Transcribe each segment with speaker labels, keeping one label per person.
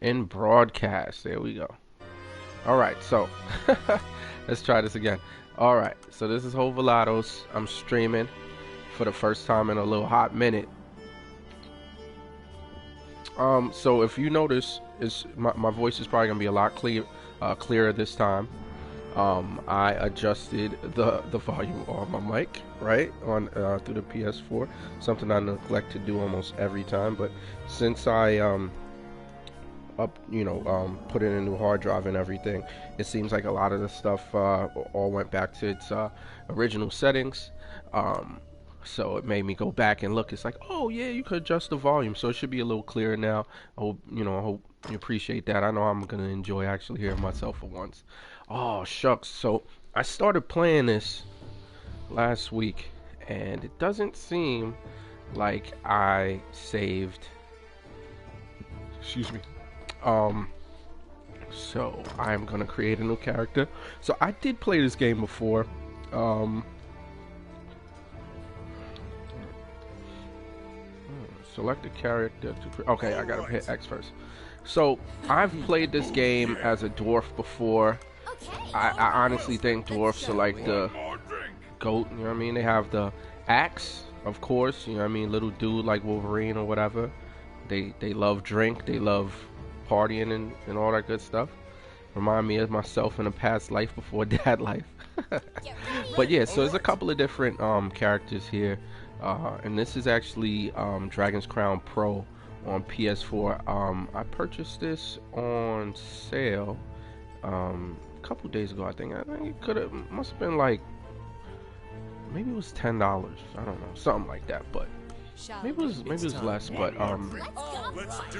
Speaker 1: in broadcast. There we go. All right, so let's try this again. All right, so this is Hovelados. I'm streaming for the first time in a little hot minute. So if you notice, is my voice is probably gonna be a lot clearer this time. I adjusted the volume on my mic, right, on through the PS4, something I neglect to do almost every time. But since I put in a new hard drive and everything, it seems like a lot of the stuff all went back to its original settings. So it made me go back and look. It's like, oh yeah, you could adjust the volume, so it should be a little clearer now. I hope you appreciate that. I know I'm gonna enjoy actually hearing myself for once. Oh shucks. So I started playing this last week, and it doesn't seem like I saved. Excuse me. So I'm gonna create a new character. So I did play this game before. Select a character to okay, I gotta hit X first. So I've played this game as a dwarf before. I honestly think dwarfs are like the goat, you know what I mean? They have the axe, of course, you know what I mean, little dude like Wolverine or whatever. They love drink, they love partying and all that good stuff. Remind me of myself in a past life before dad life. But yeah, so there's a couple of different characters here. And this is actually Dragon's Crown Pro on PS4. I purchased this on sale a couple days ago. I think it must have been like, maybe it was $10. I don't know, something like that. But maybe it was less. But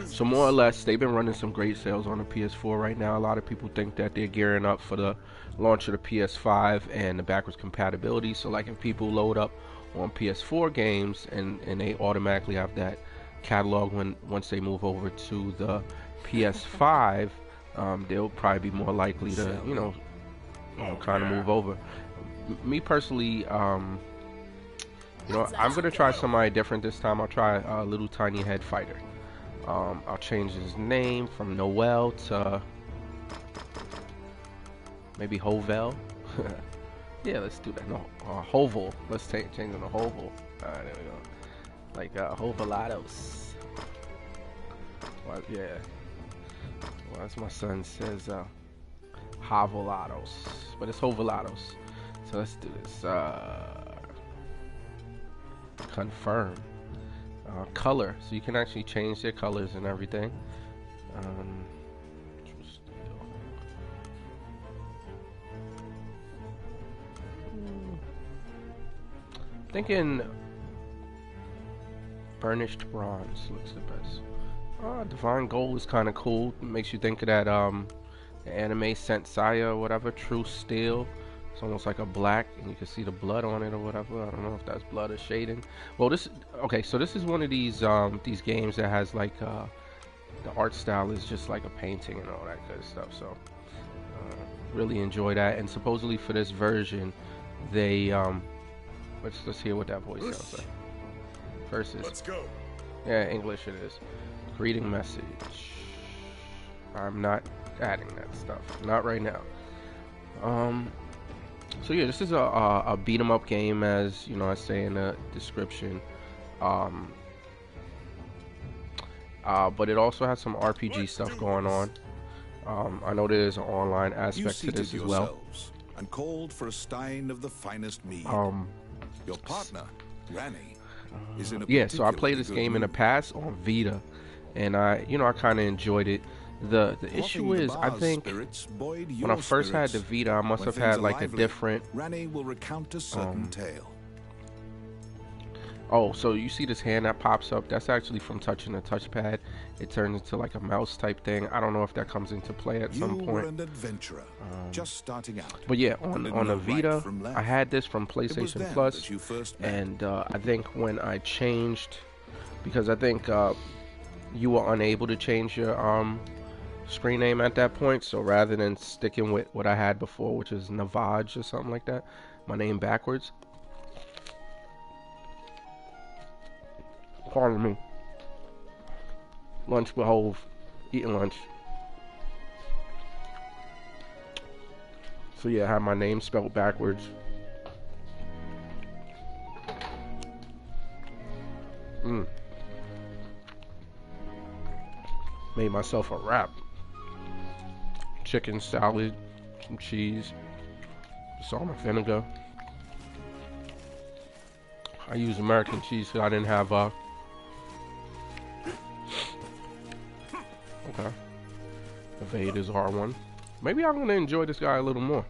Speaker 1: so more or less, they've been running some great sales on the PS4 right now. A lot of people think that they're gearing up for the launch of the PS5 and the backwards compatibility. So like if people load up on PS4 games and they automatically have that catalog once they move over to the PS5, they'll probably be more likely to kind of move over. Me personally, I'm gonna try somebody different this time. I'll try a little tiny head fighter. I'll change his name from Noel to maybe Hovel. Yeah, let's do that. No, Hovel. Let's change it to Hovel. Alright, there we go. Like Hovelados. Well, yeah. Well, as my son says, Havelados, but it's Hovelados. So let's do this. Confirm. Color. So you can actually change their colors and everything. Thinking burnished bronze looks the best. Divine gold is kind of cool. It makes you think of that anime Saint Seiya or whatever. True steel. It's almost like a black, and you can see the blood on it or whatever. I don't know if that's blood or shading. Well, so this is one of these games that has like the art style is just like a painting and all that good stuff. So really enjoy that. And supposedly for this version, they let's hear what that voice sounds like. First is, let's go. Yeah, English it is. Greeting message. I'm not adding that stuff. Not right now. So yeah, this is a beat 'em up game, as you know, I say in the description. But it also has some RPG stuff going on. I know there's an online aspect to this as well.
Speaker 2: And called for a stein of the finest mead. Your partner, Granny, is in a
Speaker 1: yeah. So I played this game in the past on Vita, and I kind of enjoyed it. The issue is, I think when I first had the Vita, I must have had like a different.
Speaker 2: Granny will recount a certain tale.
Speaker 1: Oh, so you see this hand that pops up? That's actually from touching the touchpad. It turns into like a mouse type thing. I don't know if that comes into play at some point.
Speaker 2: You were an adventurer, just starting out.
Speaker 1: But yeah, on the Vita, I had this from PlayStation Plus, and I think when I changed, because I think you were unable to change your screen name at that point, so rather than sticking with what I had before, which is Navaj or something like that, my name backwards. Pardon me. Lunch with Hove. Eating lunch. So yeah, I have my name spelled backwards. Made myself a wrap. Chicken salad, some cheese, salt and vinegar. I used American cheese because I didn't have okay. Evade is R1. Maybe I'm gonna enjoy this guy a little more.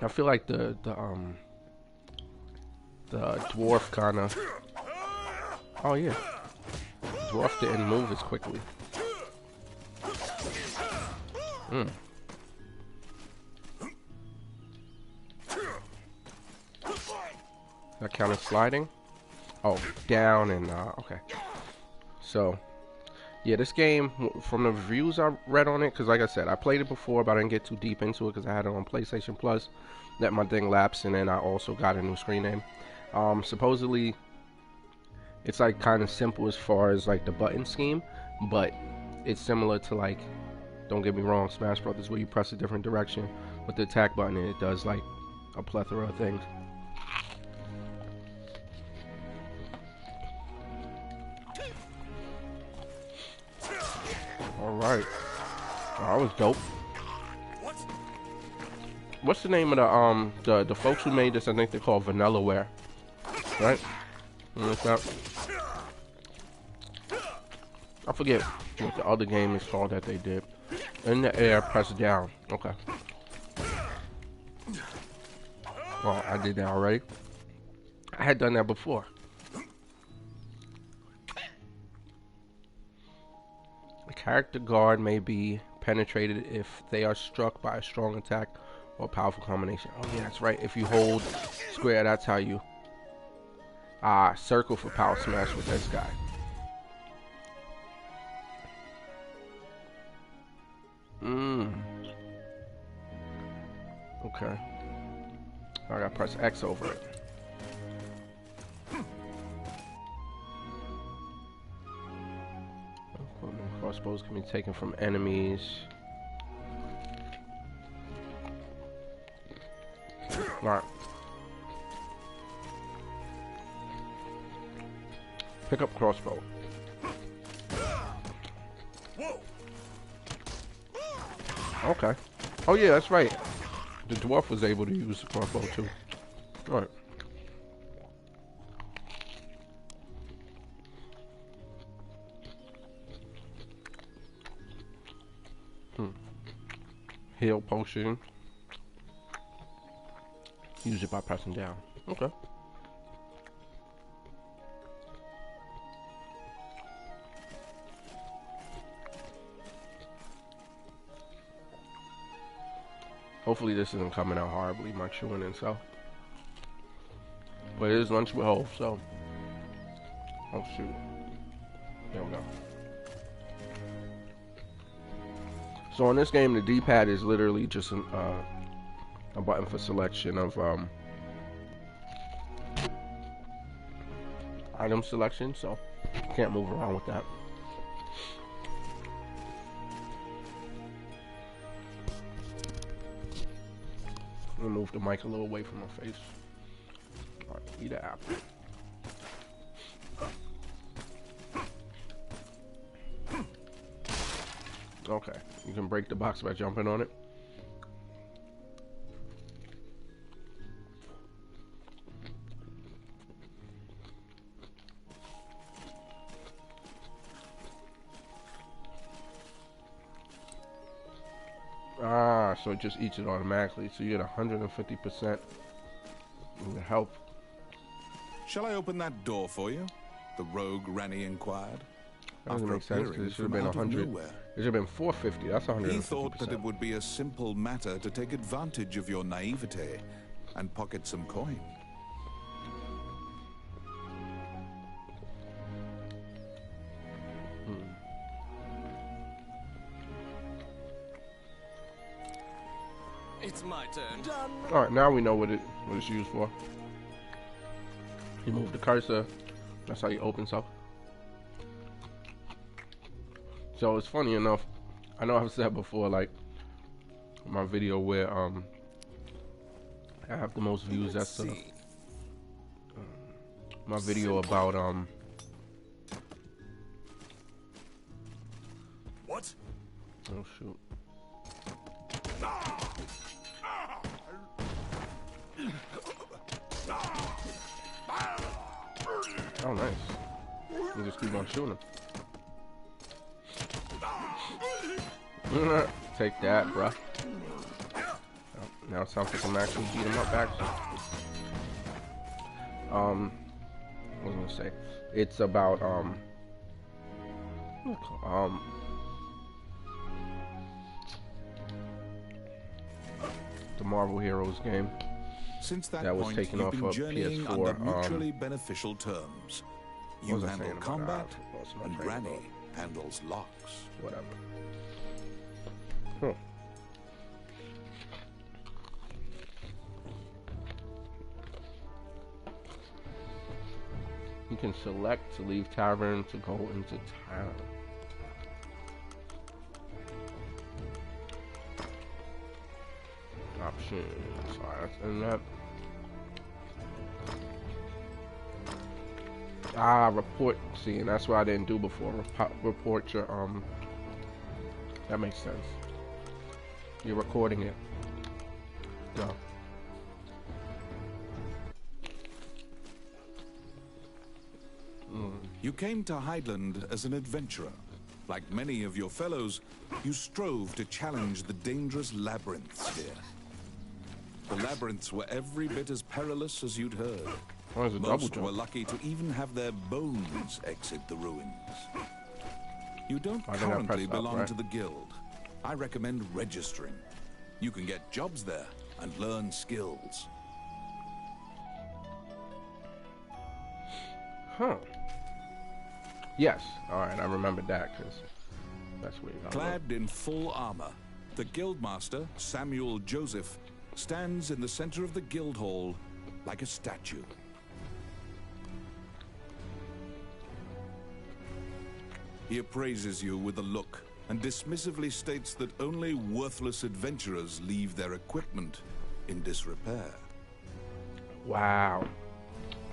Speaker 1: I feel like the dwarf kind of. Oh yeah, dwarf didn't move as quickly. That count as sliding? Oh, down and okay. So, yeah, this game, from the reviews I read on it, because like I said, I played it before, but I didn't get too deep into it because I had it on PlayStation Plus. Let my thing lapse, and then I also got a new screen name. Supposedly, it's like kind of simple as far as like the button scheme, but it's similar to like, don't get me wrong, Smash Brothers, where you press a different direction with the attack button, and it does like a plethora of things. Alright. Oh, that was dope. What's the name of the folks who made this? I think they're called Vanillaware. Right? What's that? I forget what the other game is called that they did. In the air, press down. Okay. Well, I did that already. I had done that before. A character guard may be penetrated if they are struck by a strong attack or powerful combination. Oh yeah, that's right. If you hold square, that's how you circle for power smash with this guy. Okay. I gotta press X over it. Crossbows can be taken from enemies. Alright. Pick up crossbow. Okay. Oh yeah, that's right. The dwarf was able to use the crossbow too. Alright. Heal potion. Use it by pressing down. Okay. Hopefully this isn't coming out horribly, my chewing and so. But it is lunch with Hov, so. Oh shoot. There we go. So in this game, the D-pad is literally just a button for selection of item selection, so can't move around with that. I'm gonna move the mic a little away from my face. Alright, eat an apple. Okay, you can break the box by jumping on it. So it just eats it automatically. So you get 150% health.
Speaker 2: Shall I open that door for you? The rogue Ranny inquired.
Speaker 1: That doesn't make sense because it should have been 100. It should have been 450. That's 150%.
Speaker 2: He thought that it would be a simple matter to take advantage of your naivete and pocket some coin.
Speaker 3: It's my turn. Done.
Speaker 1: All right, now we know what it's used for. You move the cursor. That's how you open stuff. So it's funny enough. I know I've said before, like my video where I have the most views. That's my video about
Speaker 2: What?
Speaker 1: Oh shoot. Oh nice. You just keep on shooting. Take that, bruh. Oh, now it sounds like I'm actually beating him up actually. What was I gonna say? It's about the Marvel Heroes game.
Speaker 2: Since that
Speaker 1: was
Speaker 2: point,
Speaker 1: taken
Speaker 2: you've
Speaker 1: off
Speaker 2: been
Speaker 1: of
Speaker 2: journeying
Speaker 1: PS4,
Speaker 2: under mutually beneficial terms. You
Speaker 1: was I
Speaker 2: handle
Speaker 1: saying about
Speaker 2: combat,
Speaker 1: what's my
Speaker 2: and
Speaker 1: train of
Speaker 2: Granny
Speaker 1: thought?
Speaker 2: handles locks.
Speaker 1: Whatever. Huh. You can select to leave tavern to go into town. Options. Alright, and that. Report. See, and that's what I didn't do before. Report your That makes sense. You're recording it. Go.
Speaker 2: You came to Hydeland as an adventurer. Like many of your fellows, you strove to challenge the dangerous labyrinths here. The labyrinths were every bit as perilous as you'd heard. Most were lucky to even have their bones exit the ruins. You don't currently belong to the guild. I recommend registering. You can get jobs there and learn skills.
Speaker 1: Huh. Yes. Alright, I remembered that because that's where you got.
Speaker 2: Clad in full armor, the guildmaster, Samuel Joseph, stands in the center of the guild hall like a statue. He appraises you with a look and dismissively states that only worthless adventurers leave their equipment in disrepair.
Speaker 1: Wow.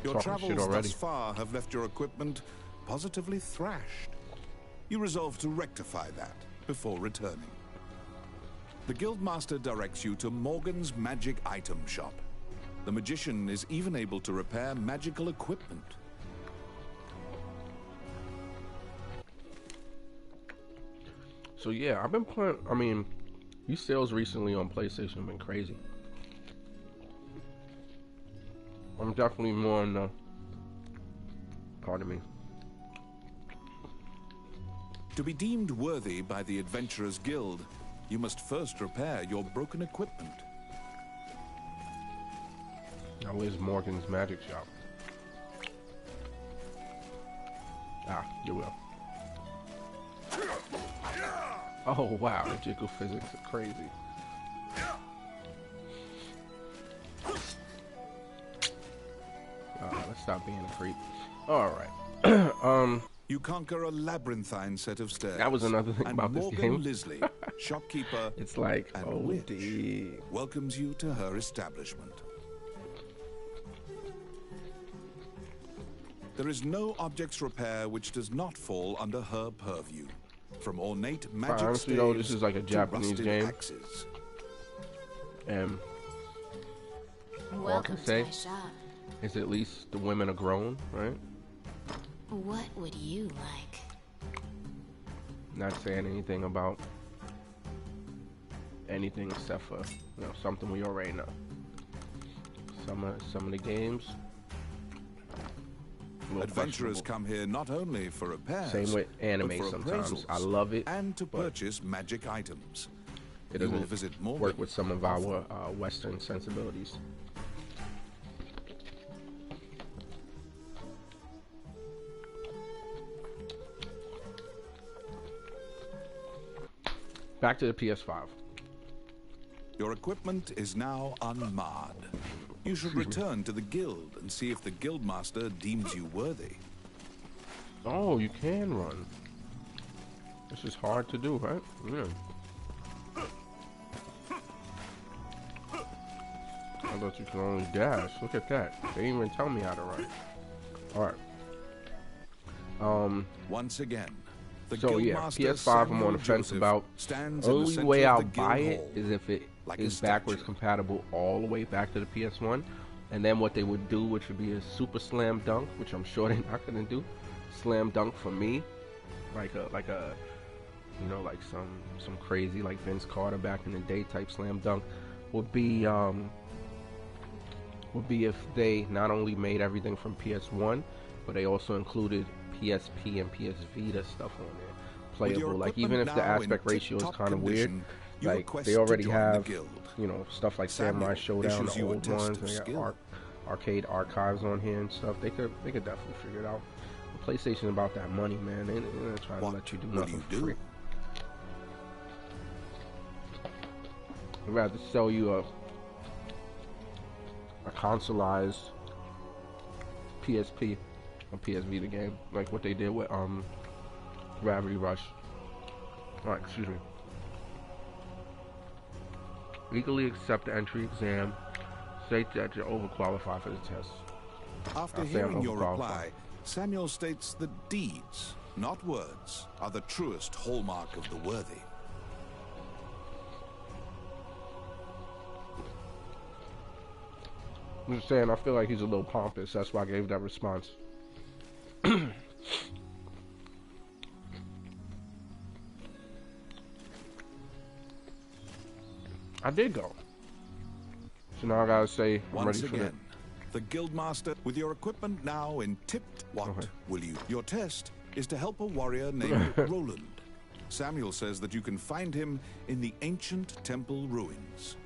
Speaker 2: Your travels thus far have left your equipment positively thrashed. You resolve to rectify that before returning. The Guildmaster directs you to Morgan's Magic Item Shop. The magician is even able to repair magical equipment.
Speaker 1: So yeah, I've been playing, I mean, these sales recently on PlayStation have been crazy. I'm definitely more in the, pardon me.
Speaker 2: To be deemed worthy by the Adventurers Guild, you must first repair your broken equipment.
Speaker 1: Now where's Morgan's Magic Shop? Ah, you will. Oh wow, the jiggle physics are crazy. Let's stop being a creep. Alright.
Speaker 2: You conquer a labyrinthine set of stairs.
Speaker 1: That was another thing about this game.
Speaker 2: Morgan Lisley, shopkeeper,
Speaker 1: it's like,
Speaker 2: and witch, welcomes you to her establishment. There is no objects repair which does not fall under her purview. From ornate magic
Speaker 1: honestly though, this is like a Japanese game.
Speaker 2: Axes.
Speaker 1: And all I can say is at least the women are grown, right?
Speaker 4: What would you like?
Speaker 1: Not saying anything about anything except for, you know, something we already know. Some of the games.
Speaker 2: Adventurers come here not only for repairs,
Speaker 1: same with anime sometimes. I love it,
Speaker 2: and to purchase magic items.
Speaker 1: It doesn't work with some of our Western sensibilities. Back to the PS5.
Speaker 2: Your equipment is now unmarred. You should return to the guild and see if the guildmaster deems you worthy.
Speaker 1: Oh, you can run. This is hard to do, right? Yeah. I thought you could only dash. Look at that. They didn't even tell me how to run. Alright.
Speaker 2: Once again, the
Speaker 1: So yeah,
Speaker 2: Guildmaster
Speaker 1: PS5 I'm on the fence
Speaker 2: Joseph
Speaker 1: about.
Speaker 2: stands in the
Speaker 1: Only
Speaker 2: center
Speaker 1: way
Speaker 2: of
Speaker 1: I'll
Speaker 2: the guild
Speaker 1: buy it
Speaker 2: hall,
Speaker 1: is if it
Speaker 2: like a
Speaker 1: is backwards
Speaker 2: statue.
Speaker 1: compatible all the way back to the PS1. And then what they would do, which would be a super slam dunk, which I'm sure they're not gonna do. Slam dunk for me. Like a you know, like some crazy like Vince Carter back in the day type slam dunk would be if they not only made everything from PS1, but they also included PSP and PS Vita stuff on there,
Speaker 2: With your
Speaker 1: playable. Like even if
Speaker 2: equipment
Speaker 1: the
Speaker 2: now in
Speaker 1: aspect ratio is
Speaker 2: tip-top
Speaker 1: kind of weird,
Speaker 2: condition, you
Speaker 1: like
Speaker 2: request
Speaker 1: they
Speaker 2: to
Speaker 1: already
Speaker 2: join the
Speaker 1: have,
Speaker 2: guild.
Speaker 1: you know, stuff like
Speaker 2: Samuel
Speaker 1: Samurai Showdown,
Speaker 2: issues
Speaker 1: the
Speaker 2: you a
Speaker 1: old
Speaker 2: test
Speaker 1: ones,
Speaker 2: of
Speaker 1: and they
Speaker 2: skill.
Speaker 1: got arcade archives on here and stuff. They could definitely figure it out. The PlayStation about that money, man. They're not trying to
Speaker 2: What
Speaker 1: let you do
Speaker 2: will
Speaker 1: nothing
Speaker 2: you
Speaker 1: for
Speaker 2: do?
Speaker 1: free. I'd rather sell you a consoleized PSP or PS Vita game, like what they did with Gravity Rush. Alright, excuse me. Legally accept the entry exam. State that you're overqualified for the test.
Speaker 2: After
Speaker 1: I'll say I'm
Speaker 2: hearing your
Speaker 1: overqualified.
Speaker 2: reply, Samuel states that deeds, not words, are the truest hallmark of the worthy.
Speaker 1: I'm just saying, I feel like he's a little pompous. That's why I gave that response. I did go. So now I gotta say, I'm
Speaker 2: Once
Speaker 1: ready for that.
Speaker 2: again, the Guildmaster, with your equipment now in tipped, what
Speaker 1: Okay.
Speaker 2: will you? Your test is to help a warrior named Roland. Samuel says that you can find him in the ancient temple ruins.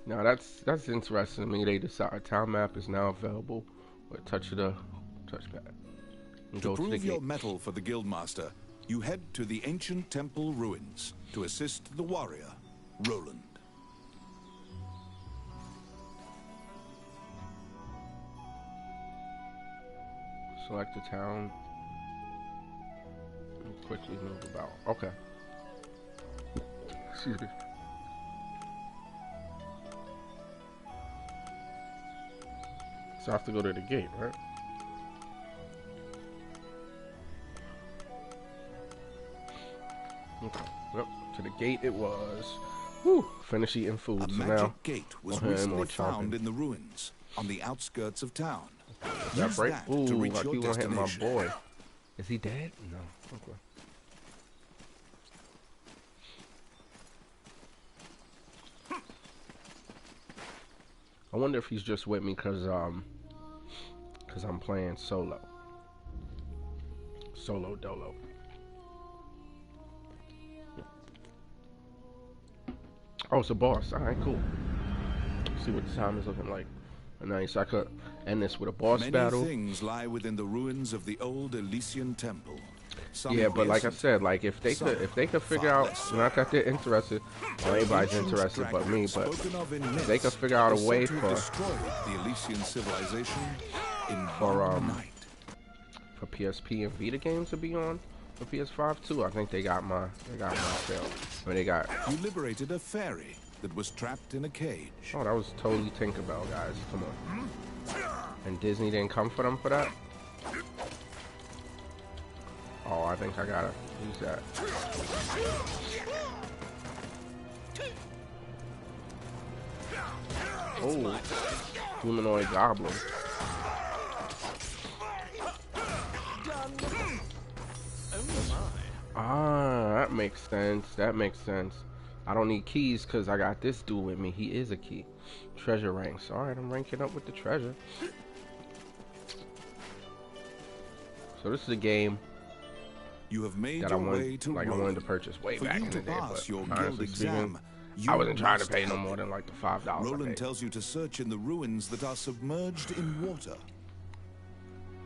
Speaker 1: Now that's interesting to me. They decide a town map is now available with touchpad. And
Speaker 2: To
Speaker 1: go to the
Speaker 2: prove your
Speaker 1: gate.
Speaker 2: mettle for the Guildmaster, you head to the ancient temple ruins to assist the warrior, Roland.
Speaker 1: Select a town. And quickly move about. Okay. Excuse me. So I have to go to the gate, right? Okay. Yep. To the gate it was. Whew. Finish eating food.
Speaker 2: A
Speaker 1: So
Speaker 2: magic
Speaker 1: now
Speaker 2: gate was
Speaker 1: okay, more
Speaker 2: recently
Speaker 1: chopping.
Speaker 2: found in the ruins on the outskirts of town.
Speaker 1: Is that
Speaker 2: Use
Speaker 1: right?
Speaker 2: that
Speaker 1: Ooh,
Speaker 2: to reach
Speaker 1: like
Speaker 2: your
Speaker 1: you gonna hit my
Speaker 2: destination.
Speaker 1: boy. Is he dead? No. Okay. I wonder if he's just with me cause I'm playing solo. Solo dolo. Oh, it's a boss. Alright, cool. See what the time is looking like. Nice. I could end this with a boss
Speaker 2: Many
Speaker 1: battle.
Speaker 2: things lie within the ruins of the old Elysian temple. Some
Speaker 1: Yeah, but like I
Speaker 2: innocent,
Speaker 1: said, like if they could figure out, not that they're interested, or anybody's
Speaker 2: ancient
Speaker 1: interested but me, but
Speaker 2: spoken of in
Speaker 1: if they could
Speaker 2: myths,
Speaker 1: figure out
Speaker 2: is
Speaker 1: a way
Speaker 2: said to have destroyed the Elysian civilization in
Speaker 1: For,
Speaker 2: one night.
Speaker 1: for PSP and Vita games to be on for PS5 too, I think they got my sale. I mean, they got.
Speaker 2: You liberated a fairy that was trapped in a cage.
Speaker 1: Oh, that was totally Tinkerbell, guys. Come on. And Disney didn't come for them for that. Oh, I think I gotta use that. Oh, humanoid goblin. Ah, that makes sense. That makes sense. I don't need keys because I got this dude with me. He is a key. Treasure ranks. Alright, I'm ranking up with the treasure. So this is a game
Speaker 2: You have made
Speaker 1: that I
Speaker 2: your way
Speaker 1: wanted,
Speaker 2: to
Speaker 1: I
Speaker 2: Rome.
Speaker 1: wanted to purchase way
Speaker 2: For
Speaker 1: back
Speaker 2: you
Speaker 1: in
Speaker 2: to
Speaker 1: the day,
Speaker 2: pass
Speaker 1: but
Speaker 2: your guild
Speaker 1: honestly speaking,
Speaker 2: exam, you
Speaker 1: I wasn't trying to
Speaker 2: must
Speaker 1: pay no
Speaker 2: help
Speaker 1: more than like the $5 I
Speaker 2: Roland
Speaker 1: paid.
Speaker 2: tells you to search in the ruins that are submerged in water.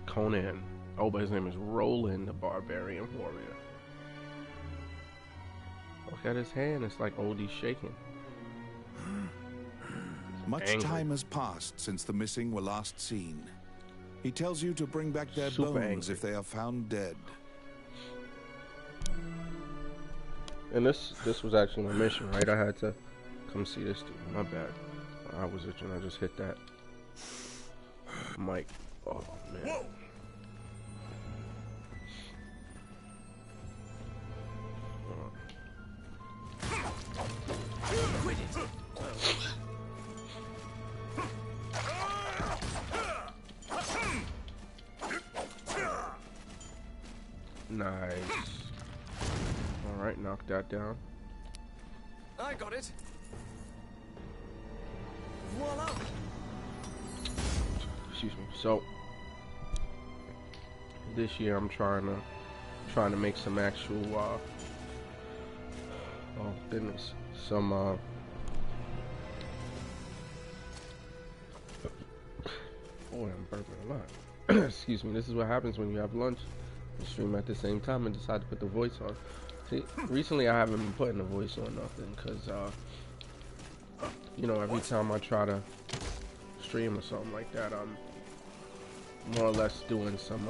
Speaker 1: Conan. Oh, but his name is Roland, the barbarian warrior. Look at his hand. It's like oldie shaking.
Speaker 2: Much
Speaker 1: Angry.
Speaker 2: time has passed since the missing were last seen. He tells you to bring back their
Speaker 1: Super
Speaker 2: bones
Speaker 1: angry.
Speaker 2: if they are found dead.
Speaker 1: And this was actually my mission, right? I had to come see this dude. My bad. I was itching. I just hit that mic. Oh man.
Speaker 3: Quit it.
Speaker 1: Nice. All right, knock that down.
Speaker 3: I got it. Voila.
Speaker 1: Excuse me. So this year I'm trying to make some actual oh goodness, some oh, I'm burping a lot. Excuse me. This is what happens when you have lunch and stream at the same time and decide to put the voice on. See, recently I haven't been putting the voice on nothing because you know, every time I try to stream or something like that, I'm more or less doing some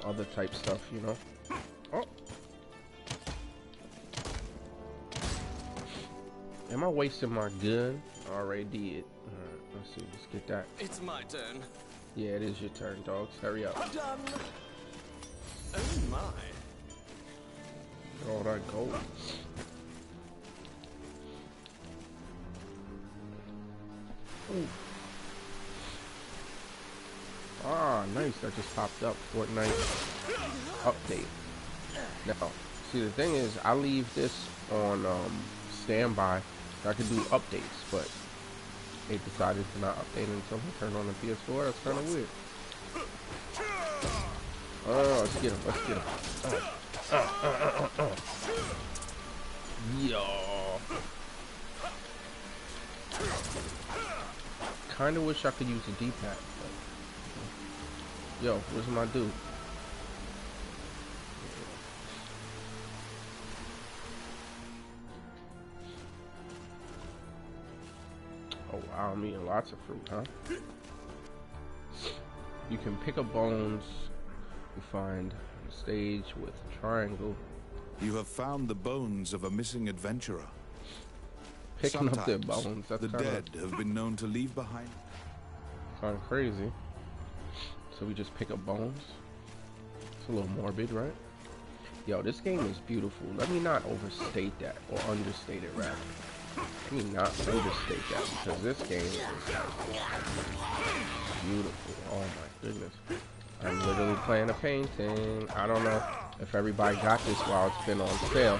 Speaker 1: other type stuff, you know. Oh, am I wasting my gun? I already did. Alright, let's see. Let's get that.
Speaker 3: It's my turn.
Speaker 1: Yeah, it is your turn, dogs. Hurry up.
Speaker 3: Done. Oh my.
Speaker 1: All that gold. Ooh. Ah, nice. That just popped up. Fortnite update. Now, see, the thing is, I leave this on standby so I can do updates, but they decided to not update until I turn on the PS4. That's kind of weird. Oh, let's get him. Let's get him. Yo. Kinda wish I could use a D-pad. Yo, where's my dude? Oh wow, I'm eating lots of fruit, huh? You can pick up bones. You find a stage with a triangle.
Speaker 2: You have found the bones of a missing adventurer.
Speaker 1: Picking up their
Speaker 2: Sometimes
Speaker 1: bones. That's
Speaker 2: the
Speaker 1: kind
Speaker 2: dead have been known to leave behind.
Speaker 1: of crazy. So we just pick up bones. It's a little morbid, right? Yo, this game is beautiful. Let me not overstate that, or understate it rather. Let me not understate that, because this game is like beautiful. Oh my goodness. I'm literally playing a painting. I don't know if everybody got this while it's been on sale,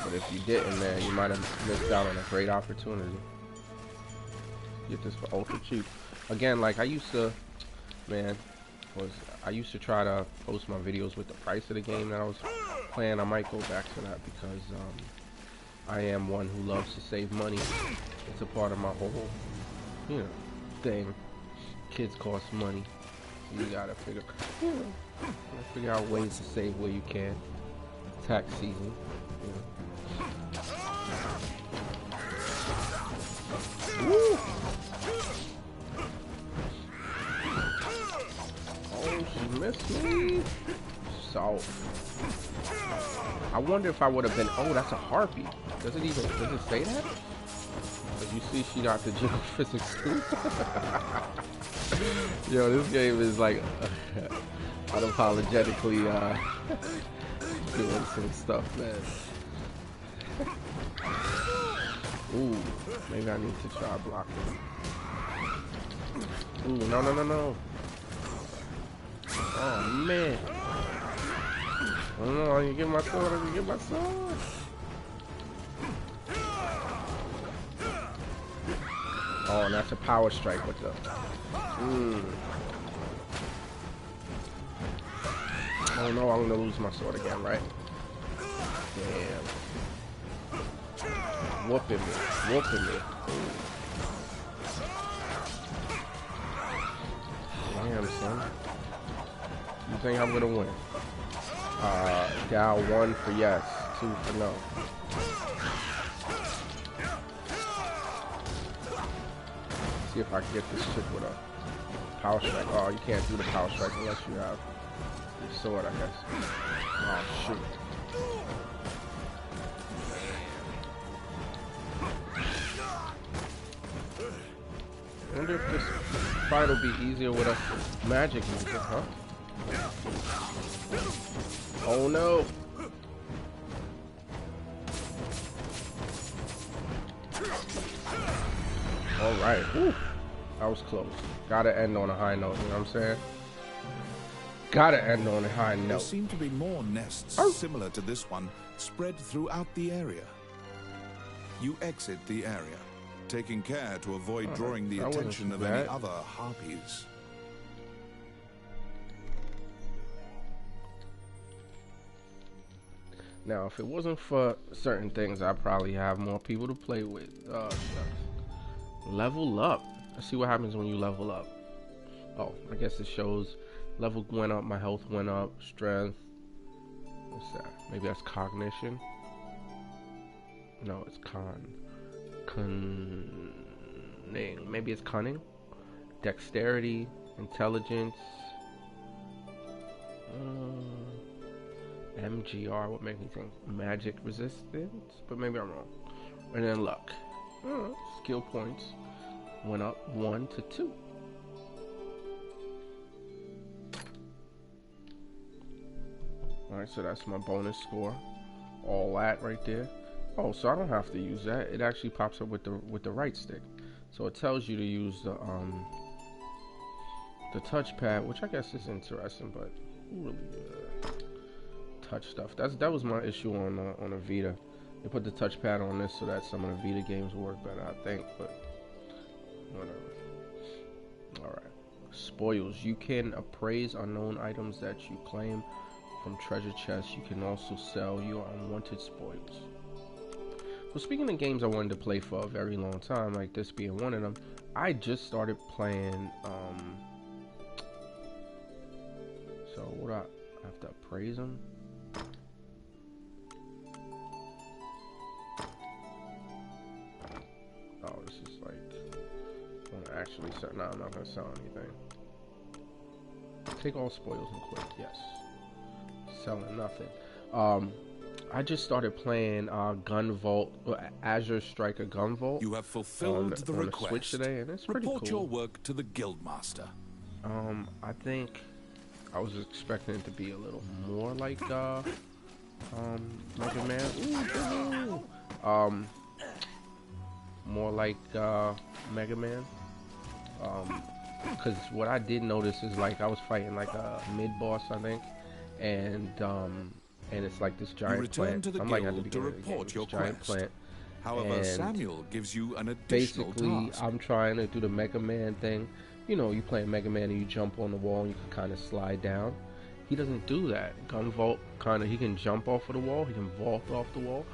Speaker 1: but if you didn't, man, you might have missed out on a great opportunity. Get this for ultra cheap. Again, like I used to, man, I used to try to post my videos with the price of the game that I was playing. I might go back to that because I am one who loves to save money. It's a part of my whole, you know, thing. Kids cost money. You gotta figure out ways to save where you can. Tax season, you know. Woo! Oh, she missed me. So, I wonder if I would have been. Oh, that's a harpy. Does it say that? But you see, she got the Jiggle Physics too. Yo, this game is like unapologetically doing some stuff, man. Ooh, maybe I need to try blocking. Ooh, no. Oh man. Oh, I can get my sword. Oh, and that's a power strike with the. Oh no, I'm gonna lose my sword again, right? Damn. Whooping me. Damn, son. You think I'm gonna win? Dial 1 for yes, 2 for no. See if I can get this chick with a power strike. Oh, you can't do the power strike unless you have your sword, I guess. Oh, shoot. I wonder if this fight will be easier with a magic user, huh? Oh no! Alright, whew. That was close. Gotta end on a high note, you know what I'm saying? Gotta end on a high
Speaker 2: There
Speaker 1: note.
Speaker 2: seem to be more nests similar to this one spread throughout the area. You exit the area, taking care to avoid drawing the
Speaker 1: that wasn't
Speaker 2: attention
Speaker 1: too
Speaker 2: of any
Speaker 1: bad.
Speaker 2: other harpies.
Speaker 1: Now, if it wasn't for certain things, I'd probably have more people to play with. Level up. Let's see what happens when you level up. Oh, I guess it shows level went up, my health went up, strength. What's that? Maybe that's cognition. No, it's cunning. Maybe it's cunning. Dexterity, intelligence. MGR would make me think magic resistance, but maybe I'm wrong. And then luck. Skill points went up 1 to 2. Alright, so that's my bonus score. All that right there. Oh, so I don't have to use that. It actually pops up with the right stick. So it tells you to use the touchpad, which I guess is interesting, but who really touch stuff? That was my issue on a Vita. They put the touchpad on this so that some of the Vita games work better, I think, but whatever. Alright. Spoils. You can appraise unknown items that you claim from treasure chests. You can also sell your unwanted spoils. Well, speaking of games I wanted to play for a very long time, like this being one of them, I just started playing, so what, I have to appraise them? Oh, this is like, I want to actually sell, no, I'm not going to sell anything. Take all spoils and quit, yes. Selling nothing. I just started playing Gun Vault, Azure Striker Gun Vault.
Speaker 2: You have fulfilled the
Speaker 1: on
Speaker 2: request.
Speaker 1: the Switch today, and it's pretty
Speaker 2: Report
Speaker 1: cool.
Speaker 2: your work to the Guildmaster.
Speaker 1: I think I was expecting it to be a little more like Mega Man. Ooh, more like Mega Man. Because what I did notice is like I was fighting like a mid boss, I think, and it's like this giant plant.
Speaker 2: To the
Speaker 1: I'm like at the
Speaker 2: guild to
Speaker 1: beginning of the game,
Speaker 2: report your
Speaker 1: this giant
Speaker 2: quest.
Speaker 1: plant.
Speaker 2: However,
Speaker 1: And
Speaker 2: Samuel gives you an additional
Speaker 1: basically,
Speaker 2: task.
Speaker 1: I'm trying to do the Mega Man thing. You know, you play Mega Man and you jump on the wall and you can kind of slide down. He doesn't do that. Gun Vault he can jump off of the wall, he can vault off the wall,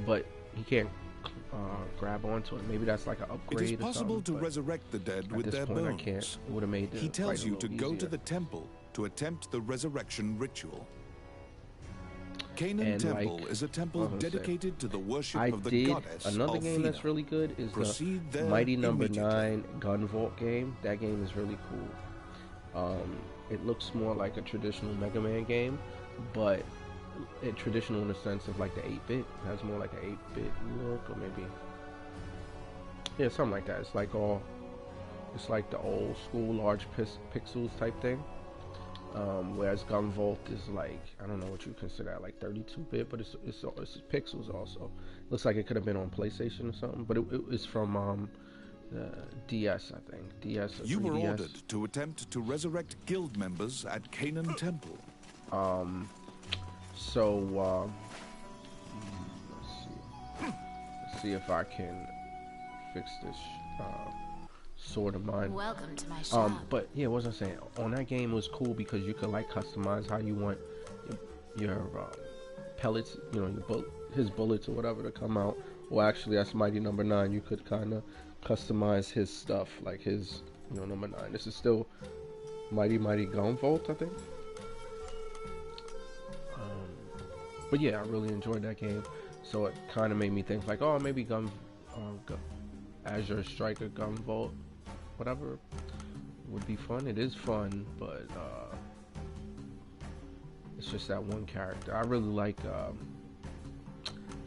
Speaker 1: but he can't grab onto it. Maybe that's like an upgrade.
Speaker 2: It is possible
Speaker 1: or
Speaker 2: to
Speaker 1: something,
Speaker 2: resurrect the dead
Speaker 1: at
Speaker 2: with
Speaker 1: this
Speaker 2: their
Speaker 1: point,
Speaker 2: bones.
Speaker 1: I can't. It would have made the
Speaker 2: He tells
Speaker 1: fight a
Speaker 2: you to
Speaker 1: little
Speaker 2: go to
Speaker 1: easier.
Speaker 2: the temple to attempt the resurrection ritual. Canaan
Speaker 1: And,
Speaker 2: Temple
Speaker 1: like,
Speaker 2: is a temple
Speaker 1: what was I gonna say?
Speaker 2: dedicated to the worship
Speaker 1: I
Speaker 2: of the
Speaker 1: did
Speaker 2: goddess
Speaker 1: another game that's
Speaker 2: Althena.
Speaker 1: really good is
Speaker 2: Proceed
Speaker 1: the
Speaker 2: there
Speaker 1: Mighty Number
Speaker 2: immediately.
Speaker 1: 9 Gun Vault game. That game is really cool. It looks more like a traditional Mega Man game, but traditional in the sense of like the 8-bit. It has more like an 8-bit look, or maybe something like that. It's like the old school large pixels type thing. Whereas Gun Vault is like, I don't know what you consider that, like 32-bit, but it's pixels also. Looks like it could have been on PlayStation or something, but it's from DS, I think. DS or
Speaker 2: You were
Speaker 1: 3DS.
Speaker 2: ordered to attempt to resurrect guild members at Canaan Temple.
Speaker 1: So let's see if I can fix this sword of mine.
Speaker 4: Welcome to my shop.
Speaker 1: But yeah, what was I saying? On that game, it was cool because you could like customize how you want your pellets, you know, his bullets or whatever to come out. Well, actually, that's Mighty Number 9. You could kind of customize his stuff, like his, you know, number 9. This is still Mighty Gun Vault, I think. But yeah, I really enjoyed that game. So it kind of made me think like, oh, maybe Azure Striker Gun Vault, whatever, would be fun. It is fun, but it's just that one character. I really like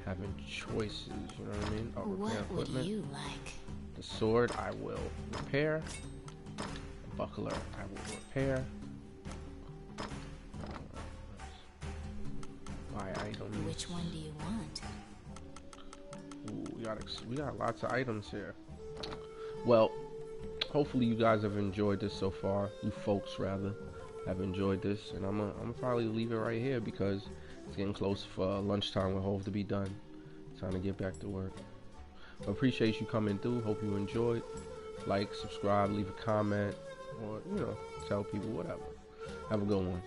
Speaker 1: having choices, you know what I mean? Oh,
Speaker 4: What
Speaker 1: repair
Speaker 4: would
Speaker 1: equipment.
Speaker 4: you like?
Speaker 1: The sword I will repair. The buckler I will repair. Buy items.
Speaker 4: Which one do you want?
Speaker 1: Ooh, we got lots of items here. Well, hopefully you guys have enjoyed this so far. You folks rather have enjoyed this, and I'm gonna probably leave it right here because it's getting close for lunchtime. We hope to be done. Time to get back to work. I appreciate you coming through. Hope you enjoyed. Like, subscribe, leave a comment, or tell people, whatever. Have a good one.